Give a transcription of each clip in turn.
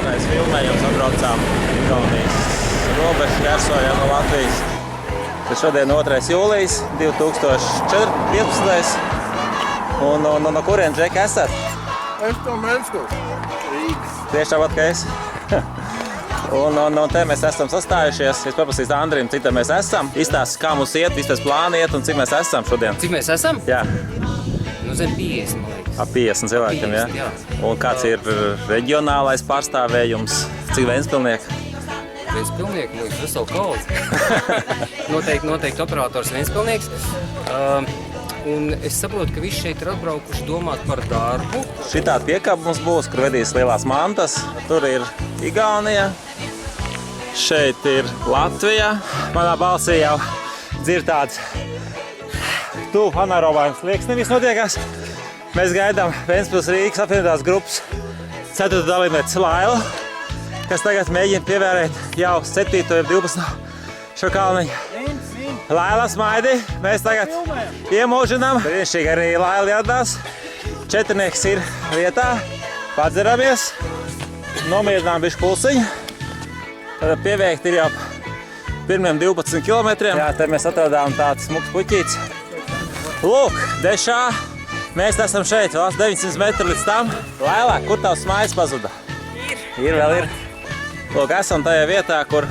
otrais filmējums, atbraucām Igaunijas robežu, šķērsojām no Latvijas. Tad šodien 2. jūlijas 2015. Un no kurien, Džeki, esat? Es no Ventspils, Rīgas. Tieši tāpat, kā es. Un te mēs esam sastājušies. Es paprasīšu Andrim, cik te mēs esam. Izstāsti, kā mums iet, vispēc plāni iet un cik mēs esam šodien. Cik mēs esam? Jā. Nu, zem 50, man liekas. Ap 50 cilvēkiem, 50, jā. Un kāds ir reģionālais pārstāvējums? Cik Ventspilnieki? Ventspilnieki, man liekas, veselu kaudzi. Noteikti operators Ventspilnieks. Un es saprotu, ka visi šeit ir atbraukuši domāt par darbu. Šitāda piekaba mums būs, kur vedīs lielās mantas. Tur ir Igaunija. Šeit ir Latvija. Manā balsī jau dzird tāds tuvu anaerobājums slieksnis viss notiekās. Mēs gaidām Ventspils Rīgas apvienotās grupas 4. dalībnieci Lailu, kas tagad mēģina pievērēt jau 7. vai 12. šo kalniņu. Laila, smaidi, mēs tagad iemūžinām. Brīnišķīgi arī Laila ieradās. Četrnieks ir vietā, padzeramies, nomierinām bišķi pulsiņu. Tad pieveikt ir jau pirmiem 12 kilometriem. Jā, te mēs atradām tāds smuks puķīts. Lūk, dešā, mēs esam šeit, vēl 900 metri līdz tam. Laila, kur tavs smaids pazuda? Ir, vēl ir. Lūk, esam tajā vietā, kur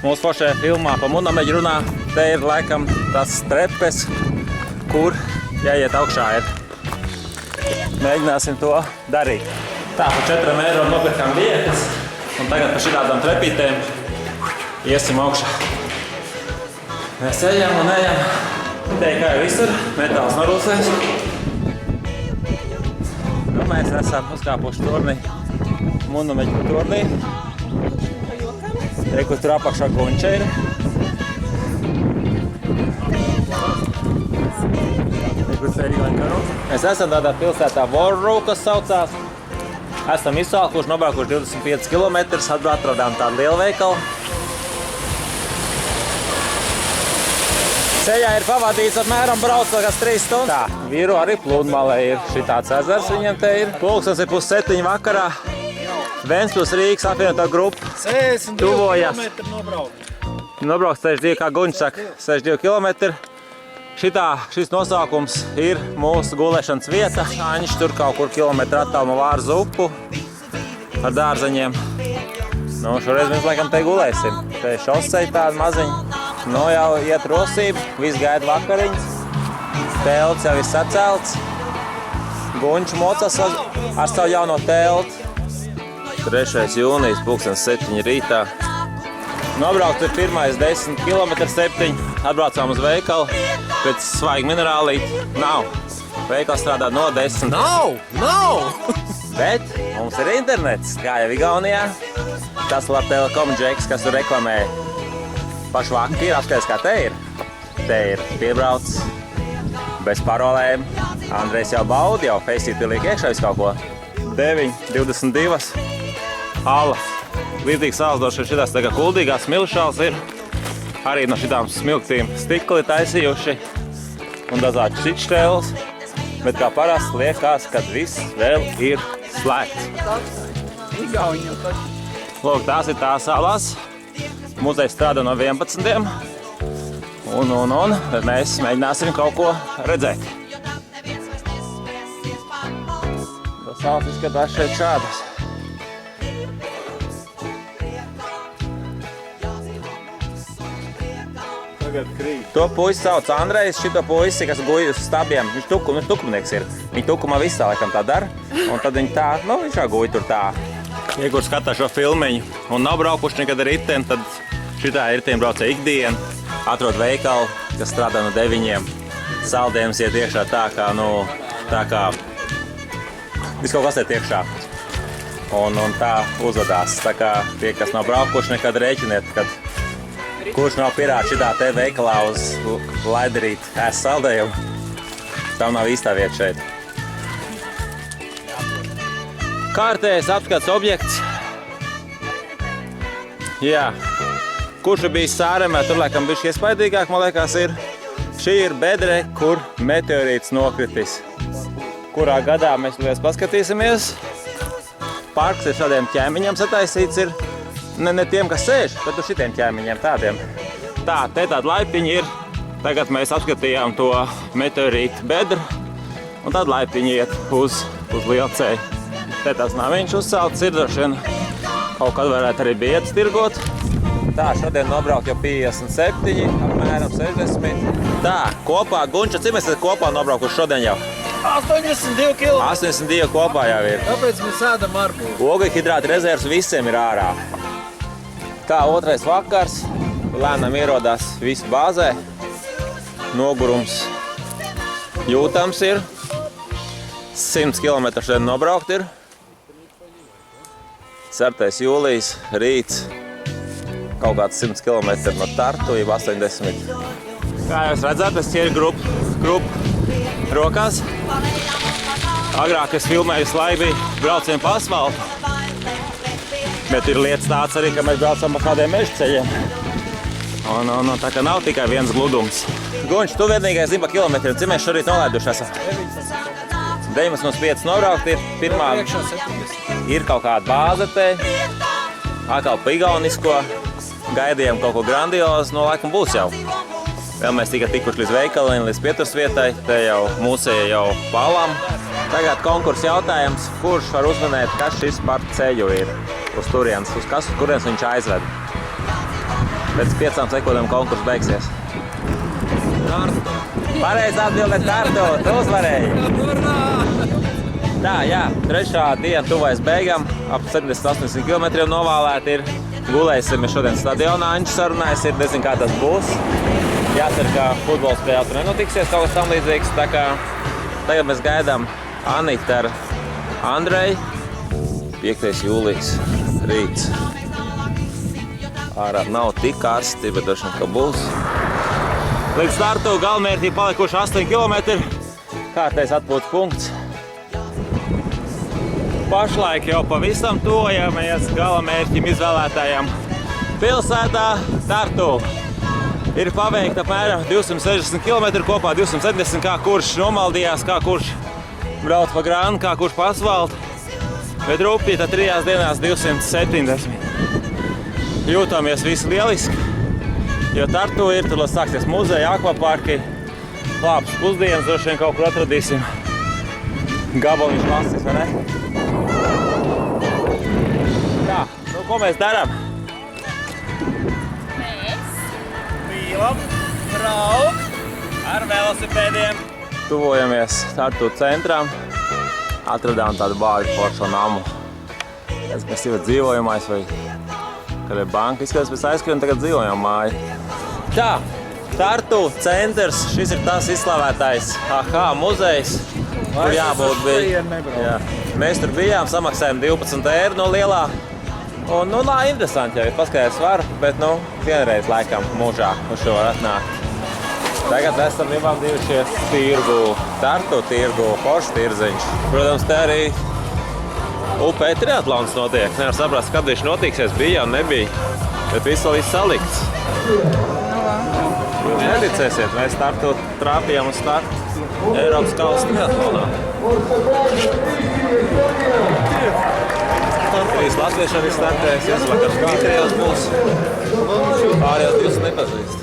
mūsu foršajā filmā pa Munameģi runā. Te ir laikam tās trepes, kur jāiet augšā ir. Mēģināsim to darīt. Tā, par 4 eiro nopirkām vietas. Un tagad pa šitādām trepītēm iesim augšā. Mēs ejam un ejam. Te kā jau visur, metāls norūsēs. Nu, mēs esam uzkāpuši turnī, Munameģi turnī. Te, kur tur apakšā gunča ir. Mēs esam tādā pilsētā Vorru, kas saucās. Esam izsalkuši, nobraukuši 25 km, atradām tādu lielu veikalu. Ceļā ir pavadīts apmēram brauc kāds 3 stundas. Tā, Vīru arī pludmalē ir šitāds ezers, viņiem te ir. Pulkstens ir 6:30 vakarā. Ventspils Rīgas apvienotā grupa. 62 km nobraukt. Nobraukt 62, kā Guņš saka, 62 km. Šis nosaukums ir mūsu gulēšanas vieta. Aņš tur kaut kur kilometru attālu no Vārzu upu ar dārzeņiem. Nu, šoreiz mēs laikam te gulēsim. Te ir šoseja tāda maziņa. Nu, jau iet rosība, viss gaida vakariņas. Telts jau ir sacelts. Guņš mocas ar savu jauno telti. 3. jūnijas, 7:00 rītā. Nobraukt ir pirmais 10 km 7. Atbraucām uz veikalu. Pēc svaiga minerālīti nav. Veikals strādā no 10. Nav! Bet mums ir internets, kā jau Igaunijā. Tas Latvijas Telekom Džeks, kas tur reklamē pašu vakaru, ir apskaties, kā te ir. Te ir piebrauc bez parolēm. Andrejs jau baudi, jau feisīti liek iekšā visu kaut ko. 9:22. Ala. Līdzīgs salsdošs ir šitās tā kā kuldīgās smilšāls ir. Arī no šitām smilktīm stikli taisījuši un dažādi šitštēls. Bet kā parasti liekas, kad viss vēl ir slēgts. Lūk, tās ir tās salas. Muzejs strādā no 11. Un mēs mēģināsim kaut ko redzēt. Tas salas izskatās šeit šādas. To puisi sauc Andrejs, šito puisi, kas guļ uz stabiem. Viņš tukumnieks ir. Viņi tukumā visā laikam tā dara. Un tad viņi tā, viņš jau guļ tur tā. Ja kur skatā šo filmiņu un nav braukuši nekad ar riteni, tad šitā riteni braucē ikdienu. Atrod veikalu, kas strādā no 9. Saldējums iet iekšā tā kā viss kaut kas iet iekšā. Un tā uzvedās. Tā kā tie, kas nav braukuši, nekad rēķiniet, kad kurš nav pirāts šitā te veikalā uz laiderīt ēst saldējumu. Tam nav īstā vieta šeit. Kārtējais apskats objekts. Jā. Kurš ir bijis Sāremē, tur laikam bišķi iespaidīgāk, man liekas, ir. Šī ir bedre, kur meteorīts nokritis. Kurā gadā mēs vēlreiz paskatīsimies. parks ir šādiem ķēmiņiem sataisīts. Ir ne tiem, kas sēž, bet uz šitiem ķēmiņiem tādiem. Tā, te tāda laipiņa ir. Tagad mēs apskatījām to meteorītu bedru. Un tad laipiņa iet uz lielceļu. Te tas naviņš uzcelts ir, droši vien kaut kad varētu arī bietas tirgot. Tā, šodien nobraukt jau 57, apmēram 60. Tā, kopā, Gunča, cik mēs esam kopā nobraukuši šodien jau? 82 km. 82 kopā jau ir. Tāpēc mēs ēdam arbūzu. Ogļhidrāta rezervs visiem ir ārā. Tā, otrais vakars. Lēnām ierodās visi bāzē. Nogurums jūtams ir. 100 km šodien nobraukt ir. 4. jūlijas, rīts. Kaut kāds 100 km no Tartu, jau 80. Kā jūs redzat, es ķēru grupu rokās. Agrāk es filmēju slaibi braucienu pa asfaltu. Bet ir lietas tāds arī, ka mēs braucam pa kādiem meža ceļiem. Un tā kā nav tikai viens gludums. Gunč, tu vienīgais zini pa kilometriem, cik mēs šorīt nolaiduši esam? 95 nobraukt ir. Pirmā ir kaut kāda bāze te. Atkal pa igaunisko. Gaidījām kaut ko grandiozu, no laikam būs jau. Vēl mēs tikai tikuši līdz veikaliem, līdz pieturas vietai. Te jau mūsēja jau palām. Tagad konkursa jautājums, kurš var uzmanēt, kas šis par ceļu ir uz turienes, uz kurienes viņš aizved. Pēc 5 sekundēm konkurss beigsies. Tartu. Pareizi atbildēt Tartu, tu uzvarēji. Tā, jā, trešā diena tuvojas beigām, ap 70-80 km novālēti ir. Gulēsim šodien stadionā, Anģis sarunājas, ir nezinu, kā tas būs. Jācer, ka futbola spēle tur nenotiksies, kaut kas tam līdzīgs. Tā kā tagad mēs gaidām Anita ar Andreju. 5. jūlijas rīts. Ārā nav tik karsti, bet droši vien, ka būs. Līdz startu galamērķī palikuši 8 km. Kārtais atpūtas punkts. Pašlaik jau pavisam tojamies galamērķim izvēlētājam pilsētā Tartu. Ir paveikta apmēram 260 km, kopā 270, kā kurš nomaldījās, kā kurš brauc pa grānu, kā kurš pa asfaltu. Bet rupji tad 3 dienās 270. Jūtamies visi lieliski, jo Tartu ir, tur sāksies muzeja, akvaparki, labs pusdienas, droši vien kaut kur atradīsim. Gabaliņš klasisks, vai ne? Tā, nu ko mēs darām? Mīlam braukt ar velosipēdiem. Tuvojamies Tartu centram. Atradām tādu bāļu foršo namu. Mēs jau dzīvojamais vai kad ir banka. Izskatās pēc aizskrien, tagad dzīvojam māju. Tā, Tartu centrs. Šis ir tas izslavētais muzejs. Tur jābūt bija. Jā. Mēs tur bijām, samaksājām 12 eiro no lielā. Un, interesanti jau ir, paskaties var, bet, vienreiz laikam mūžā uz šo var atnākt. Tagad esam ievadījušies tirgu, Tartu tirgu, foršs tirziņš. Protams, te arī upē triatlons notiek. Nevar saprast, kad viņš notiksies, bija un nebija. Bet viss vēl salikts. Jūs neticēsiet, mēs Tartu trāpījām uz startu Eiropas kausa triatlonā. Trīs latvieši arī startēs, vakar Dmitrijos būs. Pārējos jūs nepazīst.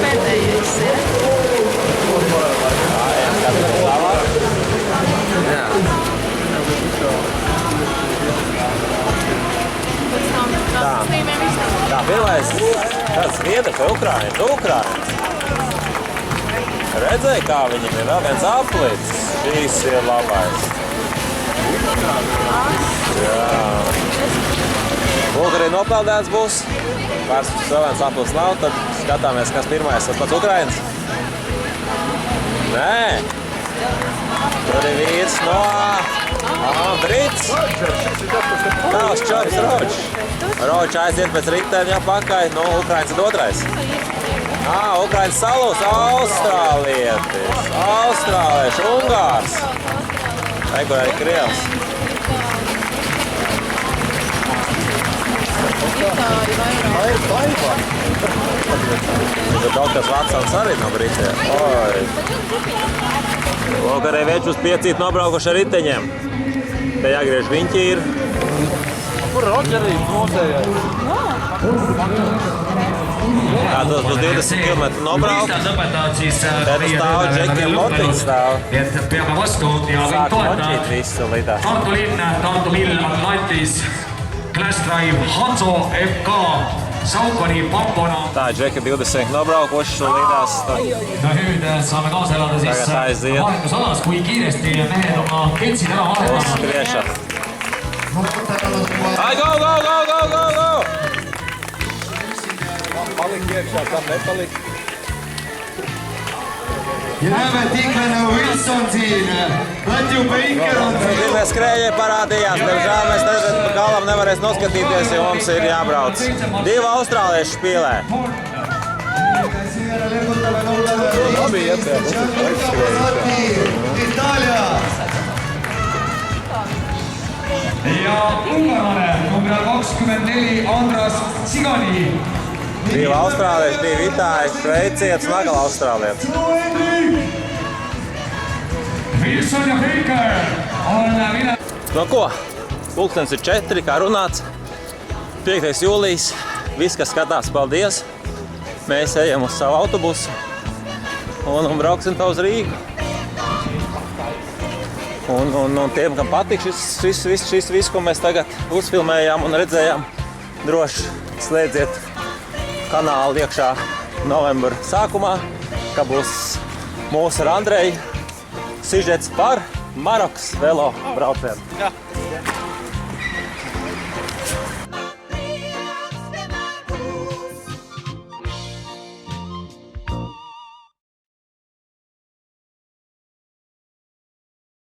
Pēdējais ir. Tā, pirmais, kāds vieta pa Ukraini, tu Ukraini. Redzēji, kā viņam ir vēl viens aplīts. Šīs ir labais. Jā. Lūk, arī nopeldēts būs. Pārs vēl viens aplīts nav, tad skatāmies, kas pirmais. Tas pats Ukrainas? Nē. Tur ir vīrs no Brits. Tavs čops Ročs. Ročs aiziet pēc riktēm jau pakaļ. Ukrainas ir otrais. Ukrainas salūs, austrālietis, austrālieši, ungārs. Kur arī krievs. Itāļi vairāk. Tur kaut kas vecāks arī no Britiem. Oi. Lūk, arī veči uz 5 nobraukuši ar riteņiem. Te jāgriež viņķi ir. Kur Rodžerī mūsējai? Jā, tas būs 20 km nobraukt. Te tu stāv Džekiem motiks stāv. et peame vastu ja kõik Sāk toetada. močīt visu līdā. Tartu linn, Tartu Mill, Atlantis, Class Drive, Hanso, FK, Saukoni, Pampona. Tā, Džeki 20 nobraukuši līdās. No nüüd saame kaasa elada siis Väga aiziet. vahetusalas, kui kiiresti mehed oma ketsid ära vahetavad. Skriešat. Ai, go, go, go, go, go, go! Palika iekšā, tam nepalika. ja näeme, et Iglane Wilson siin, Matthew Baker on siin. Pirmie skrējēji parādījās, diemžēl mēs tagad galam nevarēs noskatīties, jo mums ir jābrauc. 2 austrālieši spīlē. Labi iet tajā Itaalia. ja ungarlane number 24 Andras Sigani. 2 austrālieši, 2 itāļi, šveicietis un atkal austrālietis. Wilson ja Baker on mine. No ko? Pulkstens ir 4, kā runāts. 5. jūlijas. Viss, kas skatās, paldies. Mēs ejam uz savu autobusu un brauksim tā uz Rīgu. Un tiem, kam patīk šis viss, ko mēs tagad uzfilmējām un redzējām, droši slēdziet kanālu iekšā novembra sākumā, ka būs mūsu ar Andreju sižets par Marokas velo braucienu.